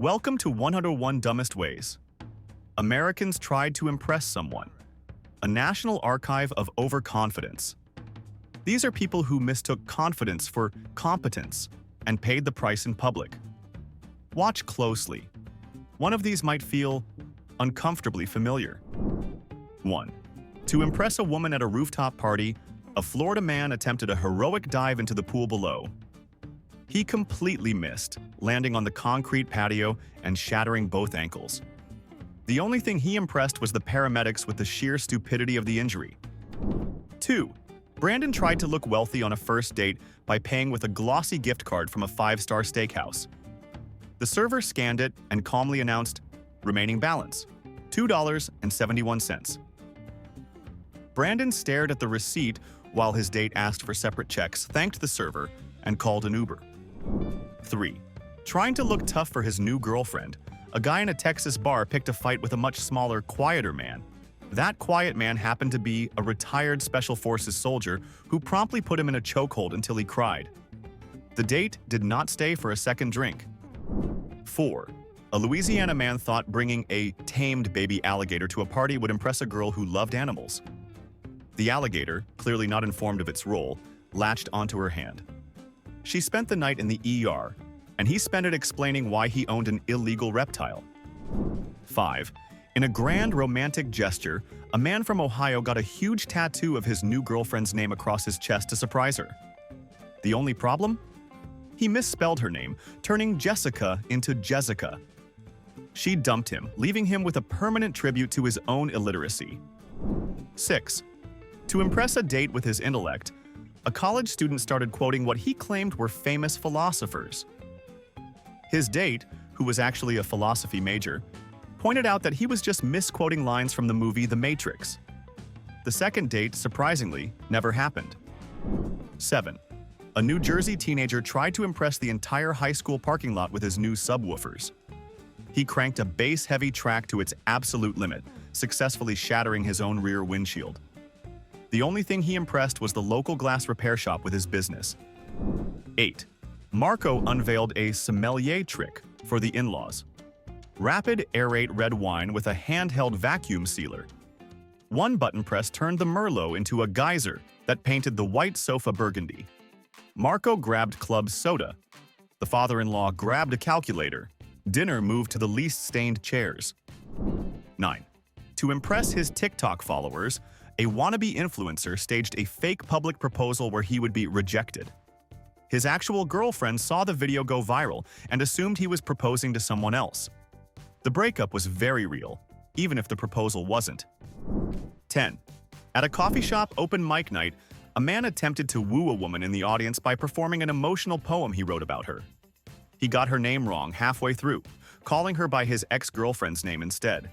Welcome to 101 Dumbest Ways Americans Tried to Impress Someone, a national archive of overconfidence. These are people who mistook confidence for competence and paid the price in public. Watch closely. One of these might feel uncomfortably familiar. 1. To impress a woman at a rooftop party, a Florida man attempted a heroic dive into the pool below. He completely missed, landing on the concrete patio and shattering both ankles. The only thing he impressed was the paramedics with the sheer stupidity of the injury. 2. Brandon tried to look wealthy on a first date by paying with a glossy gift card from a 5-star steakhouse. The server scanned it and calmly announced, "Remaining balance, $2.71. Brandon stared at the receipt while his date asked for separate checks, thanked the server, and called an Uber. 3. Trying to look tough for his new girlfriend, a guy in a Texas bar picked a fight with a much smaller, quieter man. That quiet man happened to be a retired Special Forces soldier who promptly put him in a chokehold until he cried. The date did not stay for a second drink. 4. A Louisiana man thought bringing a tamed baby alligator to a party would impress a girl who loved animals. The alligator, clearly not informed of its role, latched onto her hand. She spent the night in the ER, and he spent it explaining why he owned an illegal reptile. 5. In a grand romantic gesture, a man from Ohio got a huge tattoo of his new girlfriend's name across his chest to surprise her. The only problem? He misspelled her name, turning Jessica into Jessica. She dumped him, leaving him with a permanent tribute to his own illiteracy. 6. To impress a date with his intellect, a college student started quoting what he claimed were famous philosophers. His date, who was actually a philosophy major, pointed out that he was just misquoting lines from the movie The Matrix. The second date, surprisingly, never happened. 7. A New Jersey teenager tried to impress the entire high school parking lot with his new subwoofers. He cranked a bass-heavy track to its absolute limit, successfully shattering his own rear windshield. The only thing he impressed was the local glass repair shop with his business. 8. Marco unveiled a sommelier trick for the in-laws. Rapid aerate red wine with a handheld vacuum sealer. One button press turned the Merlot into a geyser that painted the white sofa burgundy. Marco grabbed club soda. The father-in-law grabbed a calculator. Dinner moved to the least stained chairs. 9. To impress his TikTok followers, a wannabe influencer staged a fake public proposal where he would be rejected. His actual girlfriend saw the video go viral and assumed he was proposing to someone else. The breakup was very real, even if the proposal wasn't. 10. At a coffee shop open mic night, a man attempted to woo a woman in the audience by performing an emotional poem he wrote about her. He got her name wrong halfway through, calling her by his ex-girlfriend's name instead.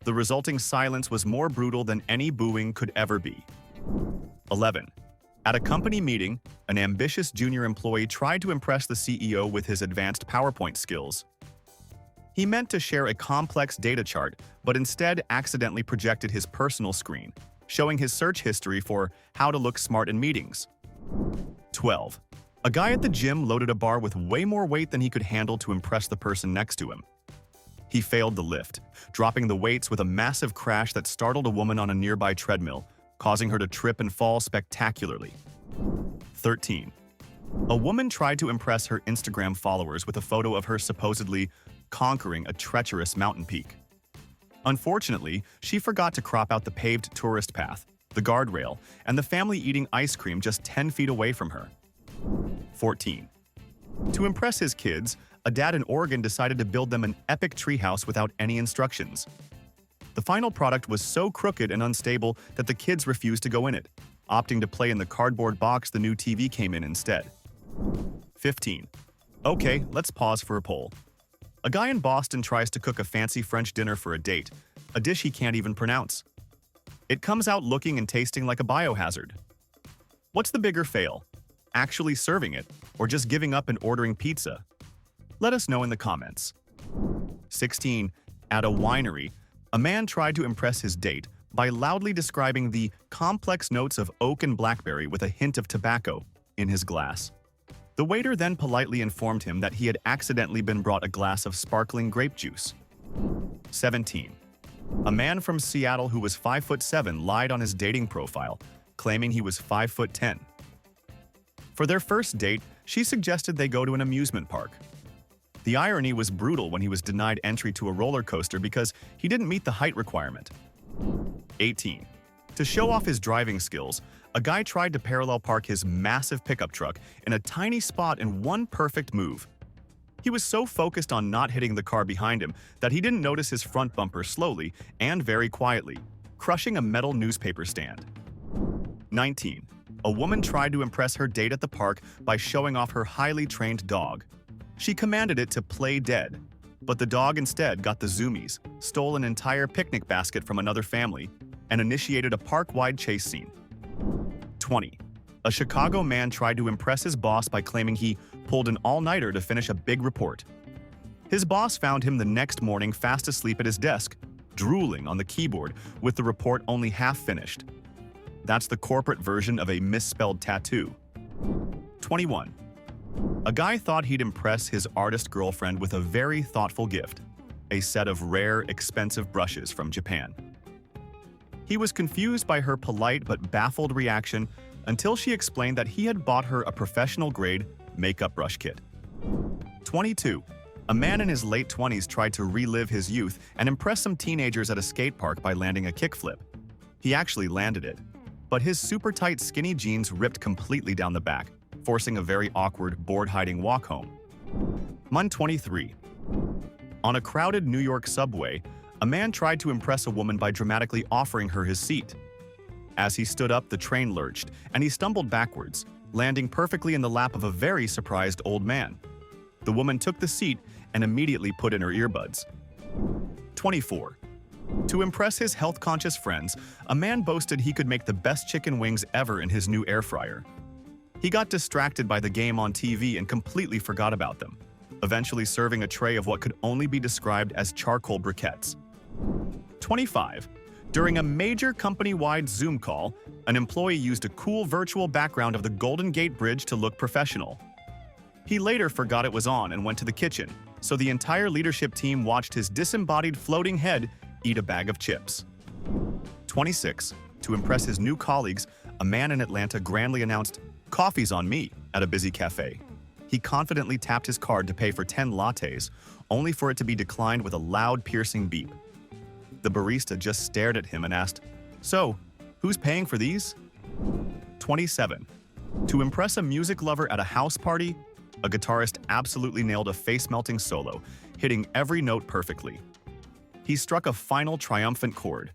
The resulting silence was more brutal than any booing could ever be. 11. At a company meeting, an ambitious junior employee tried to impress the CEO with his advanced PowerPoint skills. He meant to share a complex data chart, but instead accidentally projected his personal screen, showing his search history for how to look smart in meetings. 12. A guy at the gym loaded a bar with way more weight than he could handle to impress the person next to him. He failed the lift, dropping the weights with a massive crash that startled a woman on a nearby treadmill, causing her to trip and fall spectacularly. 13. A woman tried to impress her Instagram followers with a photo of her supposedly conquering a treacherous mountain peak. Unfortunately, she forgot to crop out the paved tourist path, the guardrail, and the family eating ice cream just 10 feet away from her. 14. To impress his kids, a dad in Oregon decided to build them an epic treehouse without any instructions. The final product was so crooked and unstable that the kids refused to go in it, opting to play in the cardboard box the new TV came in instead. 15. Okay, let's pause for a poll. A guy in Boston tries to cook a fancy French dinner for a date, a dish he can't even pronounce. It comes out looking and tasting like a biohazard. What's the bigger fail? Actually serving it, or just giving up and ordering pizza? Let us know in the comments. 16. At a winery, a man tried to impress his date by loudly describing the complex notes of oak and blackberry with a hint of tobacco in his glass. The waiter then politely informed him that he had accidentally been brought a glass of sparkling grape juice. 17. A man from Seattle who was 5'7" lied on his dating profile, claiming he was 5'10". For their first date, she suggested they go to an amusement park. The irony was brutal when he was denied entry to a roller coaster because he didn't meet the height requirement. 18. To show off his driving skills, a guy tried to parallel park his massive pickup truck in a tiny spot in one perfect move. He was so focused on not hitting the car behind him that he didn't notice his front bumper slowly and very quietly, crushing a metal newspaper stand. 19. A woman tried to impress her date at the park by showing off her highly trained dog. She commanded it to play dead, but the dog instead got the zoomies, stole an entire picnic basket from another family, and initiated a park-wide chase scene. 20. A Chicago man tried to impress his boss by claiming he pulled an all-nighter to finish a big report. His boss found him the next morning fast asleep at his desk, drooling on the keyboard with the report only half finished. That's the corporate version of a misspelled tattoo. 21. A guy thought he'd impress his artist girlfriend with a very thoughtful gift, a set of rare, expensive brushes from Japan. He was confused by her polite but baffled reaction until she explained that he had bought her a professional-grade makeup brush kit. 22. A man in his late 20s tried to relive his youth and impress some teenagers at a skate park by landing a kickflip. He actually landed it, but his super-tight skinny jeans ripped completely down the back, forcing a very awkward, board-hiding walk home. 23. On a crowded New York subway, a man tried to impress a woman by dramatically offering her his seat. As he stood up, the train lurched, and he stumbled backwards, landing perfectly in the lap of a very surprised old man. The woman took the seat and immediately put in her earbuds. 24. To impress his health-conscious friends, a man boasted he could make the best chicken wings ever in his new air fryer. He got distracted by the game on TV and completely forgot about them, eventually serving a tray of what could only be described as charcoal briquettes. 25. During a major company-wide Zoom call, an employee used a cool virtual background of the Golden Gate Bridge to look professional. He later forgot it was on and went to the kitchen, so the entire leadership team watched his disembodied floating head eat a bag of chips. 26. To impress his new colleagues, a man in Atlanta grandly announced, "Coffee's on me," at a busy cafe. He confidently tapped his card to pay for 10 lattes, only for it to be declined with a loud, piercing beep. The barista just stared at him and asked, "So, who's paying for these?" 27. To impress a music lover at a house party, a guitarist absolutely nailed a face-melting solo, hitting every note perfectly. He struck a final triumphant chord,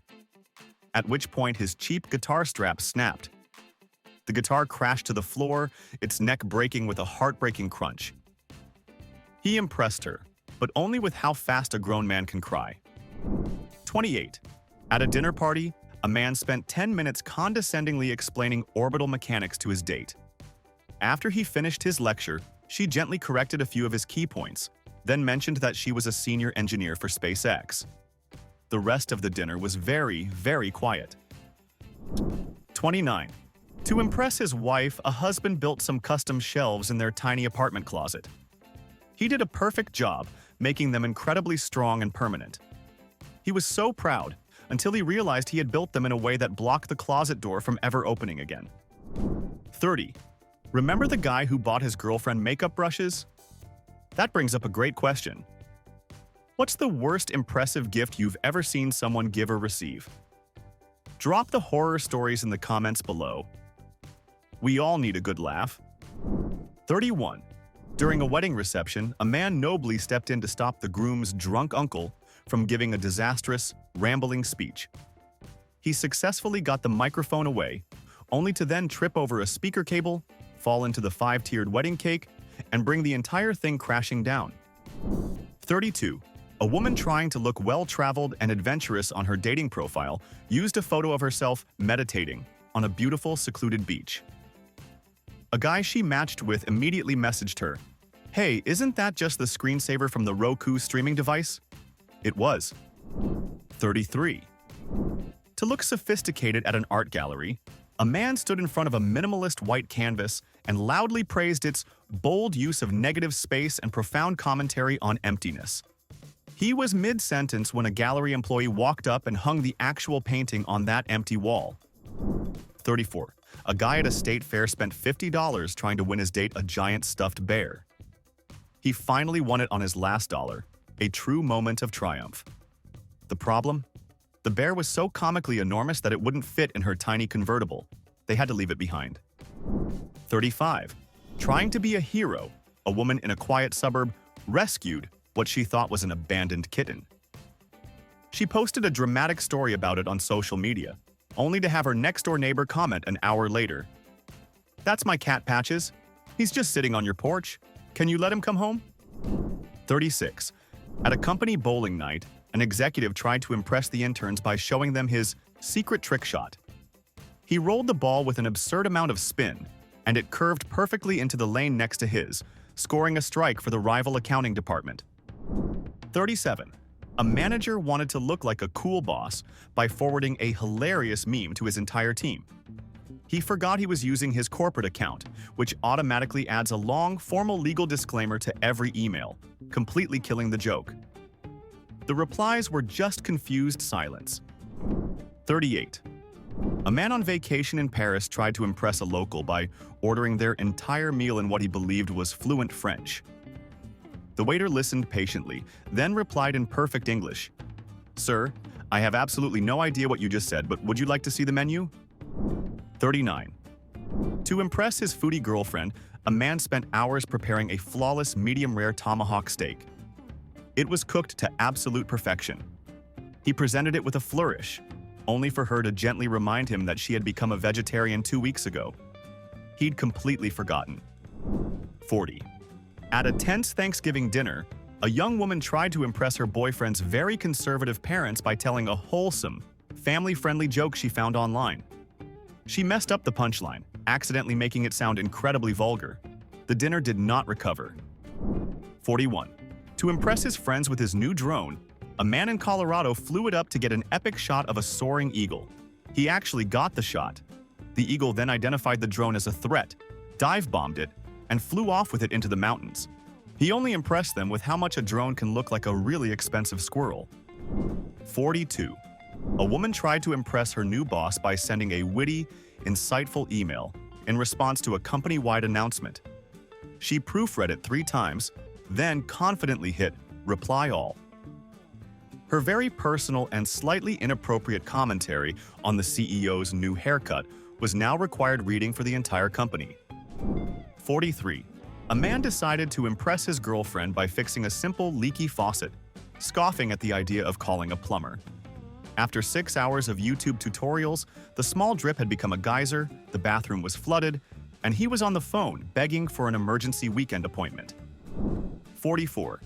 at which point his cheap guitar strap snapped. The guitar crashed to the floor, its neck breaking with a heartbreaking crunch. He impressed her, but only with how fast a grown man can cry. 28. At a dinner party, a man spent 10 minutes condescendingly explaining orbital mechanics to his date. After he finished his lecture, she gently corrected a few of his key points, then mentioned that she was a senior engineer for SpaceX. The rest of the dinner was very, very quiet. 29. To impress his wife, a husband built some custom shelves in their tiny apartment closet. He did a perfect job, making them incredibly strong and permanent. He was so proud, until he realized he had built them in a way that blocked the closet door from ever opening again. 30. Remember the guy who bought his girlfriend makeup brushes? That brings up a great question. What's the worst impressive gift you've ever seen someone give or receive? Drop the horror stories in the comments below. We all need a good laugh. 31. During a wedding reception, a man nobly stepped in to stop the groom's drunk uncle from giving a disastrous, rambling speech. He successfully got the microphone away, only to then trip over a speaker cable, fall into the 5-tiered wedding cake, and bring the entire thing crashing down. 32. A woman trying to look well-traveled and adventurous on her dating profile used a photo of herself meditating on a beautiful, secluded beach. A guy she matched with immediately messaged her, "Hey, isn't that just the screensaver from the Roku streaming device?" It was. 33. To look sophisticated at an art gallery, A man stood in front of a minimalist white canvas and loudly praised its bold use of negative space and profound commentary on emptiness. He was mid-sentence when a gallery employee walked up and hung the actual painting on that empty wall. 34. A guy at a state fair spent $50 trying to win his date a giant stuffed bear. He finally won it on his last dollar, a true moment of triumph. The problem? The bear was so comically enormous that it wouldn't fit in her tiny convertible. They had to leave it behind. 35. Trying to be a hero, a woman in a quiet suburb rescued what she thought was an abandoned kitten. She posted a dramatic story about it on social media, only to have her next-door neighbor comment an hour later. "That's my cat, Patches. He's just sitting on your porch. Can you let him come home?" 36. At a company bowling night, an executive tried to impress the interns by showing them his secret trick shot. He rolled the ball with an absurd amount of spin, and it curved perfectly into the lane next to his, scoring a strike for the rival accounting department. 37. A manager wanted to look like a cool boss by forwarding a hilarious meme to his entire team. He forgot he was using his corporate account, which automatically adds a long, formal legal disclaimer to every email, completely killing the joke. The replies were just confused silence. 38. A man on vacation in Paris tried to impress a local by ordering their entire meal in what he believed was fluent French. The waiter listened patiently, then replied in perfect English, "Sir, I have absolutely no idea what you just said, but would you like to see the menu?" 39. To impress his foodie girlfriend, a man spent hours preparing a flawless medium-rare tomahawk steak. It was cooked to absolute perfection. He presented it with a flourish, only for her to gently remind him that she had become a vegetarian 2 weeks ago. He'd completely forgotten. 40. At a tense Thanksgiving dinner, a young woman tried to impress her boyfriend's very conservative parents by telling a wholesome, family-friendly joke she found online. She messed up the punchline, accidentally making it sound incredibly vulgar. The dinner did not recover. 41. To impress his friends with his new drone, a man in Colorado flew it up to get an epic shot of a soaring eagle. He actually got the shot. The eagle then identified the drone as a threat, dive-bombed it, and flew off with it into the mountains. He only impressed them with how much a drone can look like a really expensive squirrel. 42. A woman tried to impress her new boss by sending a witty, insightful email in response to a company-wide announcement. She proofread it 3 times, then confidently hit reply all. Her very personal and slightly inappropriate commentary on the CEO's new haircut was now required reading for the entire company. 43. A man decided to impress his girlfriend by fixing a simple leaky faucet, scoffing at the idea of calling a plumber. After 6 hours of YouTube tutorials, the small drip had become a geyser, the bathroom was flooded, and he was on the phone begging for an emergency weekend appointment. 44.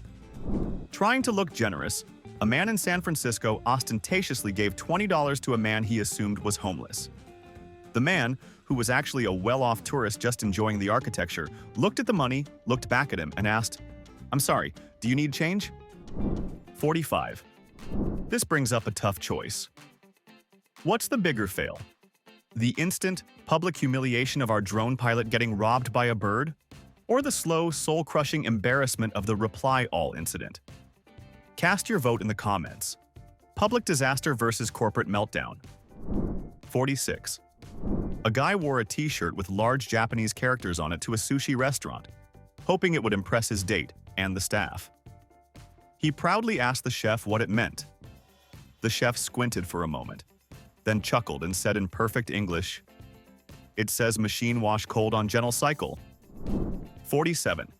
Trying to look generous, a man in San Francisco ostentatiously gave $20 to a man he assumed was homeless. The man, who was actually a well-off tourist just enjoying the architecture, looked at the money, looked back at him, and asked, "I'm sorry, do you need change?" 45. This brings up a tough choice. What's the bigger fail? The instant, public humiliation of our drone pilot getting robbed by a bird? Or the slow, soul-crushing embarrassment of the reply all incident? Cast your vote in the comments. Public disaster versus corporate meltdown. 46. A guy wore a t-shirt with large Japanese characters on it to a sushi restaurant, hoping it would impress his date and the staff. He proudly asked the chef what it meant. The chef squinted for a moment, then chuckled and said in perfect English, "It says machine wash cold on gentle cycle." 47.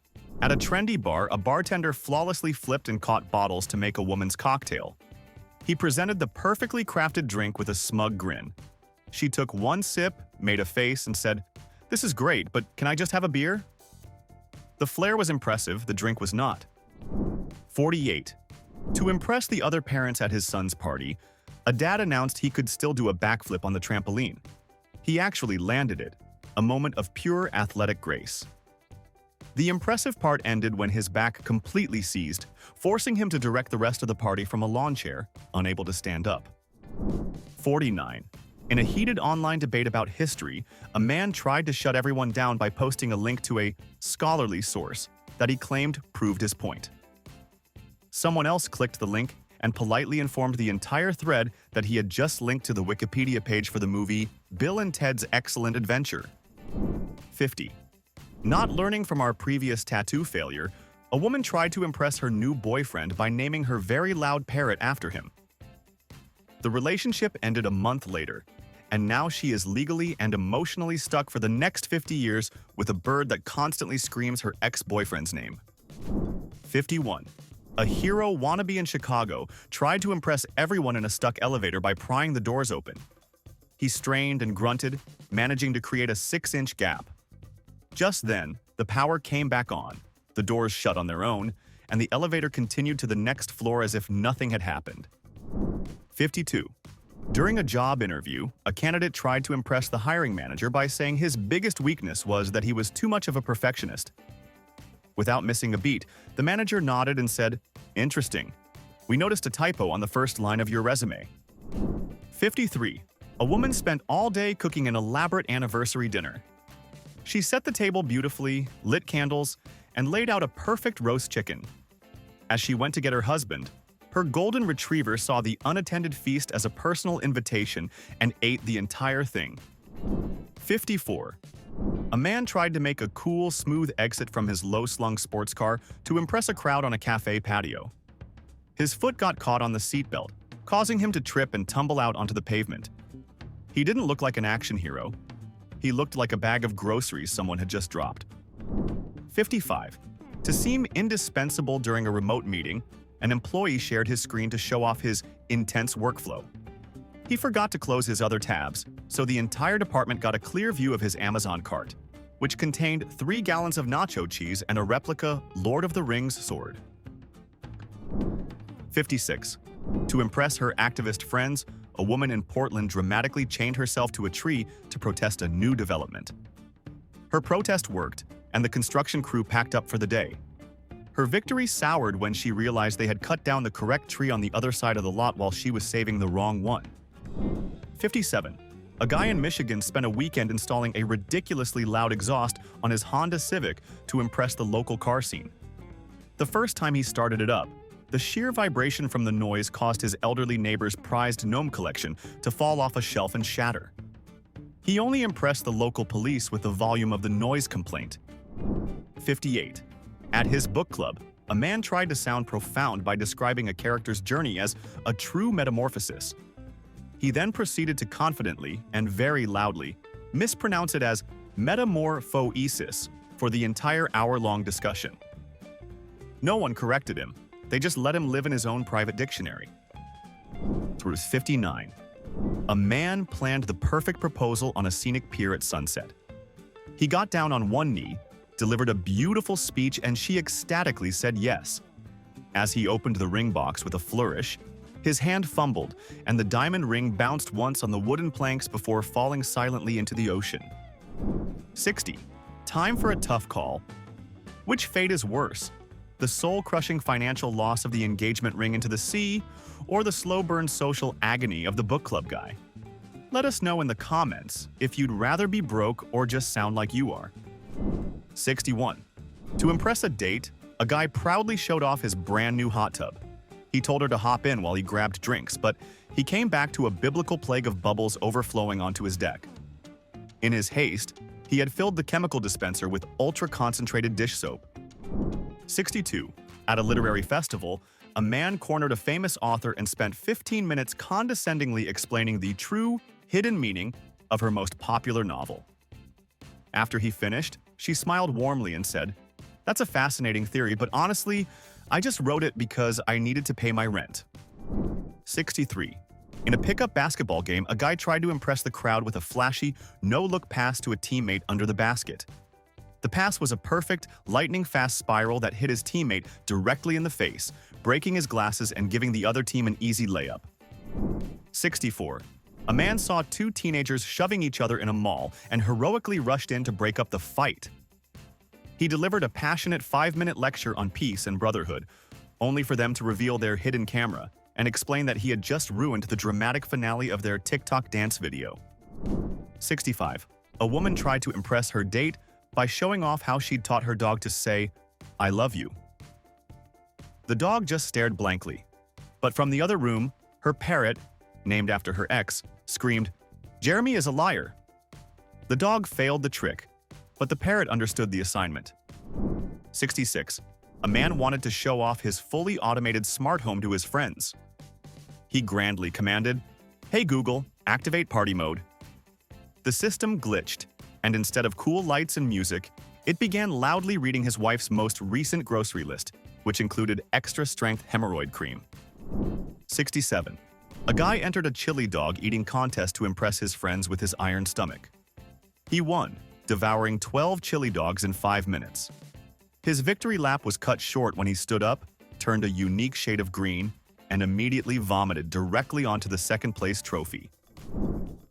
At a trendy bar, a bartender flawlessly flipped and caught bottles to make a woman's cocktail. He presented the perfectly crafted drink with a smug grin. She took one sip, made a face, and said, "This is great, but can I just have a beer?" The flair was impressive, the drink was not. 48. To impress the other parents at his son's party, a dad announced he could still do a backflip on the trampoline. He actually landed it, a moment of pure athletic grace. The impressive part ended when his back completely seized, forcing him to direct the rest of the party from a lawn chair, unable to stand up. 49. In a heated online debate about history, a man tried to shut everyone down by posting a link to a scholarly source that he claimed proved his point. Someone else clicked the link and politely informed the entire thread that he had just linked to the Wikipedia page for the movie Bill and Ted's Excellent Adventure. 50. Not learning from our previous tattoo failure, a woman tried to impress her new boyfriend by naming her very loud parrot after him. The relationship ended a month later, and now she is legally and emotionally stuck for the next 50 years with a bird that constantly screams her ex-boyfriend's name. 51. A hero wannabe in Chicago tried to impress everyone in a stuck elevator by prying the doors open. He strained and grunted, managing to create a 6-inch gap. Just then, the power came back on, the doors shut on their own, and the elevator continued to the next floor as if nothing had happened. 52. During a job interview, a candidate tried to impress the hiring manager by saying his biggest weakness was that he was too much of a perfectionist. Without missing a beat, the manager nodded and said, "Interesting. We noticed a typo on the first line of your resume." 53. A woman spent all day cooking an elaborate anniversary dinner. She set the table beautifully, lit candles, and laid out a perfect roast chicken. As she went to get her husband, her golden retriever saw the unattended feast as a personal invitation and ate the entire thing. 54. A man tried to make a cool, smooth exit from his low-slung sports car to impress a crowd on a cafe patio. His foot got caught on the seatbelt, causing him to trip and tumble out onto the pavement. He didn't look like an action hero. He looked like a bag of groceries someone had just dropped. 55. To seem indispensable during a remote meeting, an employee shared his screen to show off his intense workflow. He forgot to close his other tabs, so the entire department got a clear view of his Amazon cart, which contained 3 gallons of nacho cheese and a replica Lord of the Rings sword. 56. To impress her activist friends, a woman in Portland dramatically chained herself to a tree to protest a new development. Her protest worked, and the construction crew packed up for the day. Her victory soured when she realized they had cut down the correct tree on the other side of the lot while she was saving the wrong one. 57. A guy in Michigan spent a weekend installing a ridiculously loud exhaust on his Honda Civic to impress the local car scene. The first time he started it up, the sheer vibration from the noise caused his elderly neighbor's prized gnome collection to fall off a shelf and shatter. He only impressed the local police with the volume of the noise complaint. 58. At his book club, a man tried to sound profound by describing a character's journey as a true metamorphosis. He then proceeded to confidently, and very loudly, mispronounce it as metamorphoesis for the entire hour-long discussion. No one corrected him. They just let him live in his own private dictionary. Through 59. A man planned the perfect proposal on a scenic pier at sunset. He got down on one knee, delivered a beautiful speech, and she ecstatically said yes. As he opened the ring box with a flourish, his hand fumbled, and the diamond ring bounced once on the wooden planks before falling silently into the ocean. 60. Time for a tough call. Which fate is worse? The soul-crushing financial loss of the engagement ring into the sea, or the slow-burn social agony of the book club guy? Let us know in the comments if you'd rather be broke or just sound like you are. 61. To impress a date, a guy proudly showed off his brand new hot tub. He told her to hop in while he grabbed drinks, but he came back to a biblical plague of bubbles overflowing onto his deck. In his haste, he had filled the chemical dispenser with ultra-concentrated dish soap. 62. At a literary festival, a man cornered a famous author and spent 15 minutes condescendingly explaining the true, hidden meaning of her most popular novel. After he finished, she smiled warmly and said, "That's a fascinating theory, but honestly, I just wrote it because I needed to pay my rent." 63. In a pickup basketball game, a guy tried to impress the crowd with a flashy, no-look pass to a teammate under the basket. The pass was a perfect, lightning-fast spiral that hit his teammate directly in the face, breaking his glasses and giving the other team an easy layup. 64. A man saw 2 teenagers shoving each other in a mall and heroically rushed in to break up the fight. He delivered a passionate 5-minute lecture on peace and brotherhood, only for them to reveal their hidden camera and explained that he had just ruined the dramatic finale of their TikTok dance video. 65. A woman tried to impress her date by showing off how she'd taught her dog to say, "I love you." The dog just stared blankly. But from the other room, her parrot, named after her ex, screamed, "Jeremy is a liar." The dog failed the trick, but the parrot understood the assignment. 66. A man wanted to show off his fully automated smart home to his friends. He grandly commanded, "Hey Google, activate party mode." The system glitched, and instead of cool lights and music, it began loudly reading his wife's most recent grocery list, which included extra-strength hemorrhoid cream. 67. A guy entered a chili dog eating contest to impress his friends with his iron stomach. He won, devouring 12 chili dogs in 5 minutes. His victory lap was cut short when he stood up, turned a unique shade of green, and immediately vomited directly onto the second-place trophy.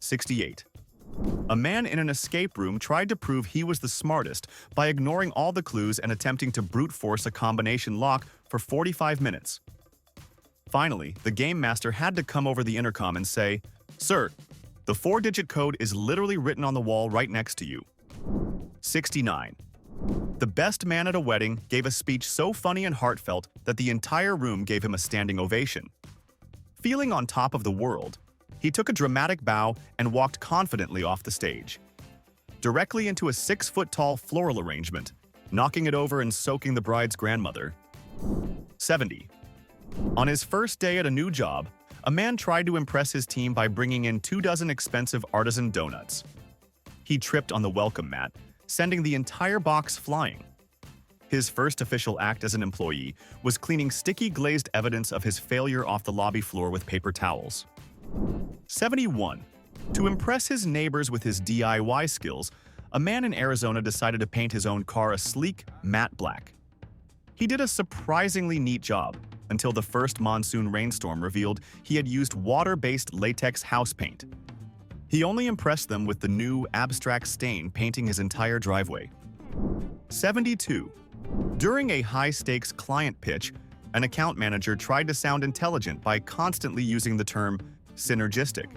68. A man in an escape room tried to prove he was the smartest by ignoring all the clues and attempting to brute force a combination lock for 45 minutes. Finally, the game master had to come over the intercom and say, "Sir, the 4-digit code is literally written on the wall right next to you." 69. The best man at a wedding gave a speech so funny and heartfelt that the entire room gave him a standing ovation. Feeling on top of the world, he took a dramatic bow and walked confidently off the stage, directly into a 6-foot-tall floral arrangement, knocking it over and soaking the bride's grandmother. 70. On his first day at a new job, a man tried to impress his team by bringing in 24 expensive artisan donuts. He tripped on the welcome mat, sending the entire box flying. His first official act as an employee was cleaning sticky glazed evidence of his failure off the lobby floor with paper towels. 71. To impress his neighbors with his DIY skills, a man in Arizona decided to paint his own car a sleek, matte black. He did a surprisingly neat job, until the first monsoon rainstorm revealed he had used water-based latex house paint. He only impressed them with the new, abstract stain painting his entire driveway. 72. During a high-stakes client pitch, an account manager tried to sound intelligent by constantly using the term synergistic.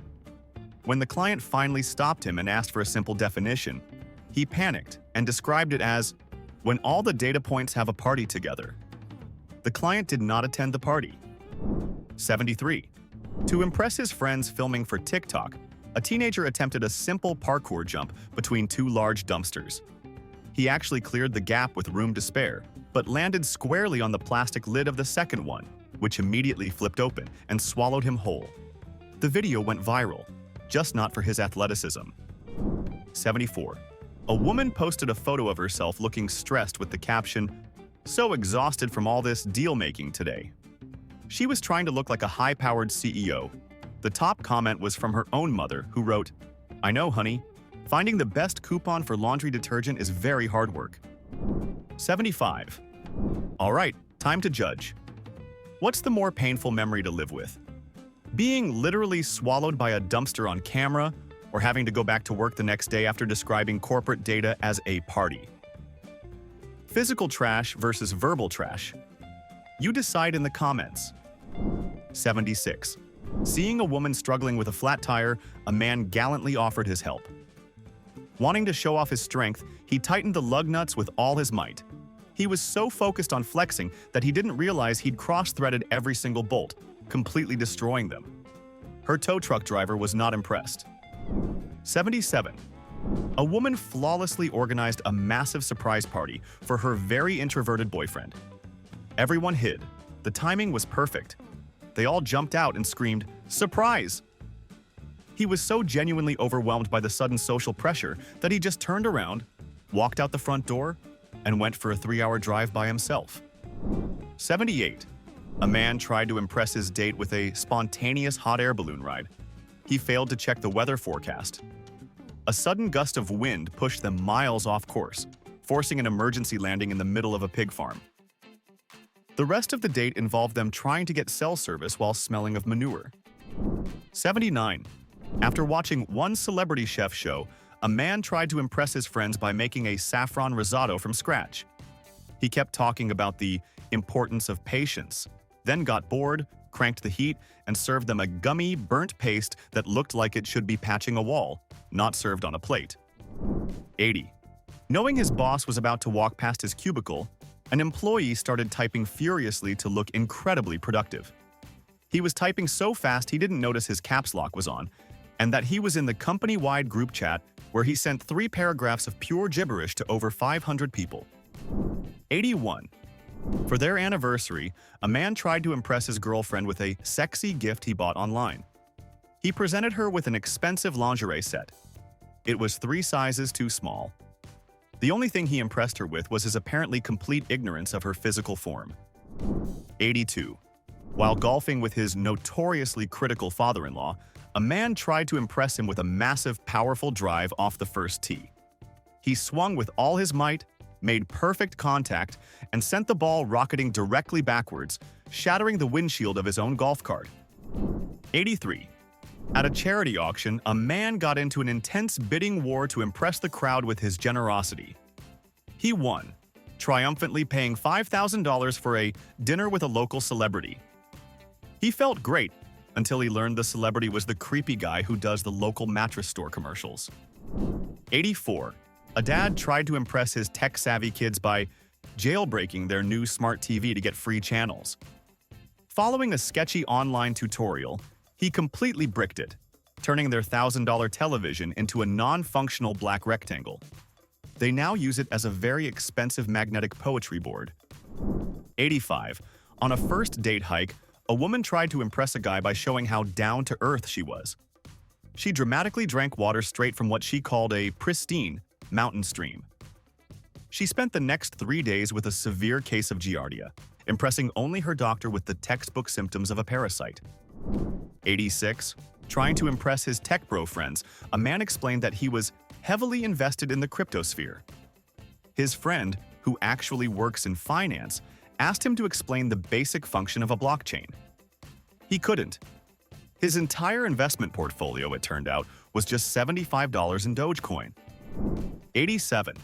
When the client finally stopped him and asked for a simple definition, he panicked and described it as, "when all the data points have a party together." The client did not attend the party. 73. To impress his friends filming for TikTok, a teenager attempted a simple parkour jump between 2 large dumpsters. He actually cleared the gap with room to spare, but landed squarely on the plastic lid of the second one, which immediately flipped open and swallowed him whole. The video went viral, just not for his athleticism. 74. A woman posted a photo of herself looking stressed with the caption, "So exhausted from all this deal-making today." She was trying to look like a high-powered CEO. The top comment was from her own mother, who wrote, "I know, honey. Finding the best coupon for laundry detergent is very hard work." 75. All right, time to judge. What's the more painful memory to live with? Being literally swallowed by a dumpster on camera, or having to go back to work the next day after describing corporate data as a party? Physical trash versus verbal trash. You decide in the comments. 76. Seeing a woman struggling with a flat tire, a man gallantly offered his help. Wanting to show off his strength, he tightened the lug nuts with all his might. He was so focused on flexing that he didn't realize he'd cross-threaded every single bolt, completely destroying them. Her tow truck driver was not impressed. 77. A woman flawlessly organized a massive surprise party for her very introverted boyfriend. Everyone hid. The timing was perfect. They all jumped out and screamed, "Surprise!" He was so genuinely overwhelmed by the sudden social pressure that he just turned around, walked out the front door, and went for a 3-hour drive by himself. 78. A man tried to impress his date with a spontaneous hot air balloon ride. He failed to check the weather forecast. A sudden gust of wind pushed them miles off course, forcing an emergency landing in the middle of a pig farm. The rest of the date involved them trying to get cell service while smelling of manure. 79. After watching one celebrity chef show, a man tried to impress his friends by making a saffron risotto from scratch. He kept talking about the importance of patience, then got bored, cranked the heat, and served them a gummy, burnt paste that looked like it should be patching a wall, not served on a plate. 80. Knowing his boss was about to walk past his cubicle, an employee started typing furiously to look incredibly productive. He was typing so fast he didn't notice his caps lock was on, and that he was in the company-wide group chat where he sent 3 paragraphs of pure gibberish to over 500 people. 81. For their anniversary, a man tried to impress his girlfriend with a sexy gift he bought online. He presented her with an expensive lingerie set. It was 3 sizes too small. The only thing he impressed her with was his apparently complete ignorance of her physical form. 82. While golfing with his notoriously critical father-in-law, a man tried to impress him with a massive, powerful drive off the first tee. He swung with all his might, made perfect contact, and sent the ball rocketing directly backwards, shattering the windshield of his own golf cart. 83. At a charity auction, a man got into an intense bidding war to impress the crowd with his generosity. He won, triumphantly paying $5,000 for a dinner with a local celebrity. He felt great until he learned the celebrity was the creepy guy who does the local mattress store commercials. 84. A dad tried to impress his tech-savvy kids by jailbreaking their new smart TV to get free channels. Following a sketchy online tutorial, he completely bricked it, turning their $1,000 television into a non-functional black rectangle. They now use it as a very expensive magnetic poetry board. 85. On a first date hike, a woman tried to impress a guy by showing how down-to-earth she was. She dramatically drank water straight from what she called a pristine mountain stream. She spent the next 3 days with a severe case of giardia, impressing only her doctor with the textbook symptoms of a parasite. 86. Trying to impress his tech bro friends, a man explained that he was heavily invested in the cryptosphere. His friend, who actually works in finance, asked him to explain the basic function of a blockchain. He couldn't. His entire investment portfolio, it turned out, was just $75 in Dogecoin. 87.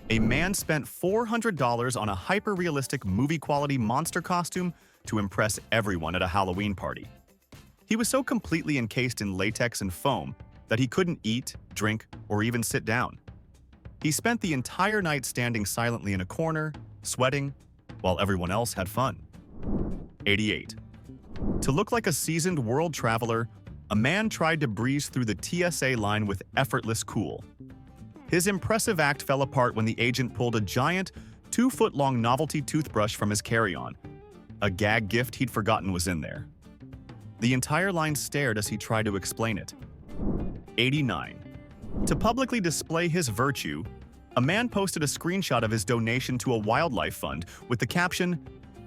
A man spent $400 on a hyper-realistic movie-quality monster costume to impress everyone at a Halloween party. He was so completely encased in latex and foam that he couldn't eat, drink, or even sit down. He spent the entire night standing silently in a corner, sweating, while everyone else had fun. 88. To look like a seasoned world traveler, a man tried to breeze through the TSA line with effortless cool. His impressive act fell apart when the agent pulled a giant, 2-foot-long novelty toothbrush from his carry-on. A gag gift he'd forgotten was in there. The entire line stared as he tried to explain it. 89. To publicly display his virtue, a man posted a screenshot of his donation to a wildlife fund with the caption,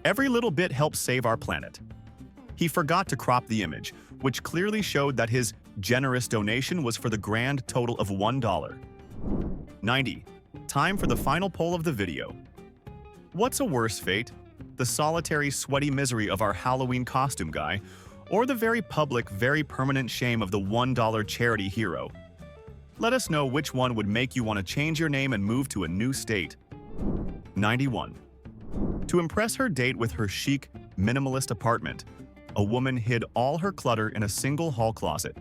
"Every little bit helps save our planet." He forgot to crop the image, which clearly showed that his generous donation was for the grand total of $1. 90. Time for the final poll of the video. What's a worse fate? The solitary, sweaty misery of our Halloween costume guy, or the very public, very permanent shame of the $1 charity hero? Let us know which one would make you want to change your name and move to a new state. 91. To impress her date with her chic, minimalist apartment, a woman hid all her clutter in a single hall closet.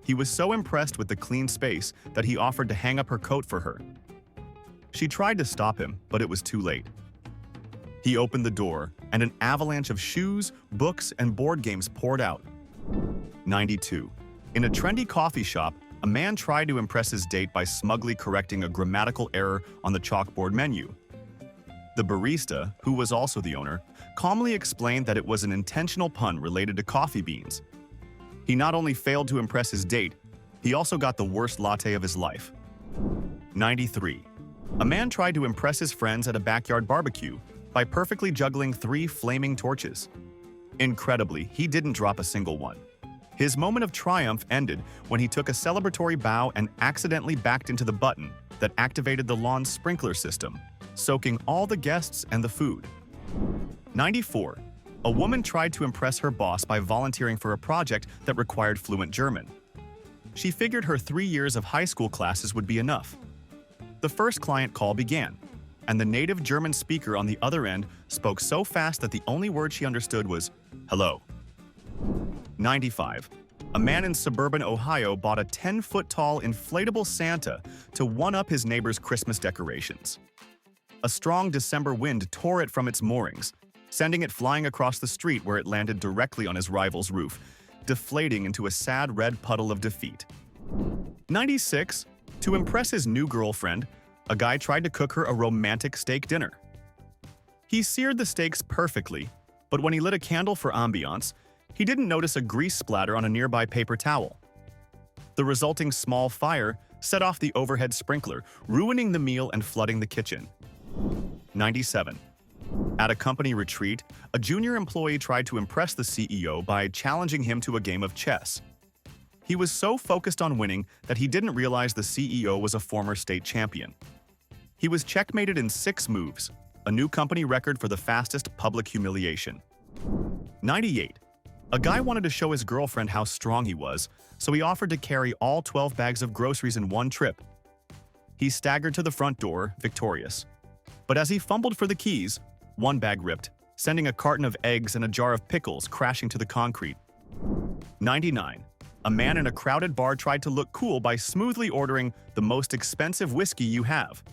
He was so impressed with the clean space that he offered to hang up her coat for her. She tried to stop him, but it was too late. He opened the door, and an avalanche of shoes, books, and board games poured out. 92. In a trendy coffee shop, a man tried to impress his date by smugly correcting a grammatical error on the chalkboard menu. The barista, who was also the owner, calmly explained that it was an intentional pun related to coffee beans. He not only failed to impress his date, he also got the worst latte of his life. 93. A man tried to impress his friends at a backyard barbecue by perfectly juggling 3 flaming torches. Incredibly, he didn't drop a single one. His moment of triumph ended when he took a celebratory bow and accidentally backed into the button that activated the lawn's sprinkler system, soaking all the guests and the food. 94. A woman tried to impress her boss by volunteering for a project that required fluent German. She figured her 3 years of high school classes would be enough. The first client call began, and the native German speaker on the other end spoke so fast that the only word she understood was, "Hello." 95. A man in suburban Ohio bought a 10-foot-tall inflatable Santa to one-up his neighbor's Christmas decorations. A strong December wind tore it from its moorings, sending it flying across the street where it landed directly on his rival's roof, deflating into a sad red puddle of defeat. 96. To impress his new girlfriend, a guy tried to cook her a romantic steak dinner. He seared the steaks perfectly, but when he lit a candle for ambiance, he didn't notice a grease splatter on a nearby paper towel. The resulting small fire set off the overhead sprinkler, ruining the meal and flooding the kitchen. 97. At a company retreat, a junior employee tried to impress the CEO by challenging him to a game of chess. He was so focused on winning that he didn't realize the CEO was a former state champion. He was checkmated in 6 moves, a new company record for the fastest public humiliation. 98. A guy wanted to show his girlfriend how strong he was, so he offered to carry all 12 bags of groceries in one trip. He staggered to the front door, victorious. But as he fumbled for the keys, one bag ripped, sending a carton of eggs and a jar of pickles crashing to the concrete. 99. A man in a crowded bar tried to look cool by smoothly ordering the most expensive whiskey you have.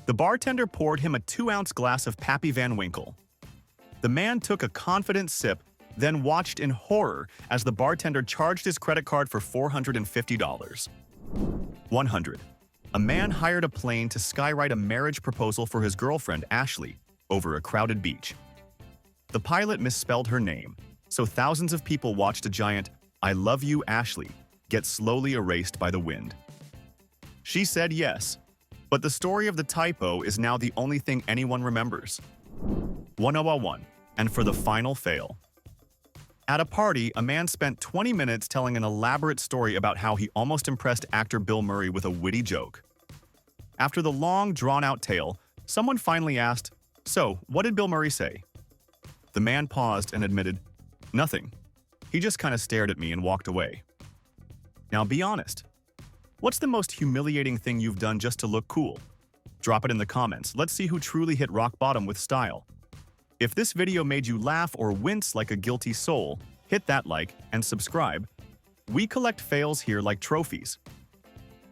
The bartender poured him a 2-ounce glass of Pappy Van Winkle. The man took a confident sip, then watched in horror as the bartender charged his credit card for $450. 100. A man hired a plane to skywrite a marriage proposal for his girlfriend, Ashley, over a crowded beach. The pilot misspelled her name, so thousands of people watched a giant "I love you, Ashley" get slowly erased by the wind. She said yes, but the story of the typo is now the only thing anyone remembers. 101. And for the final fail. At a party, a man spent 20 minutes telling an elaborate story about how he almost impressed actor Bill Murray with a witty joke. After the long, drawn-out tale, someone finally asked, "So, what did Bill Murray say?" The man paused and admitted, "Nothing. He just kind of stared at me and walked away." Now be honest. What's the most humiliating thing you've done just to look cool? Drop it in the comments. Let's see who truly hit rock bottom with style. If this video made you laugh or wince like a guilty soul, hit that like and subscribe. We collect fails here like trophies.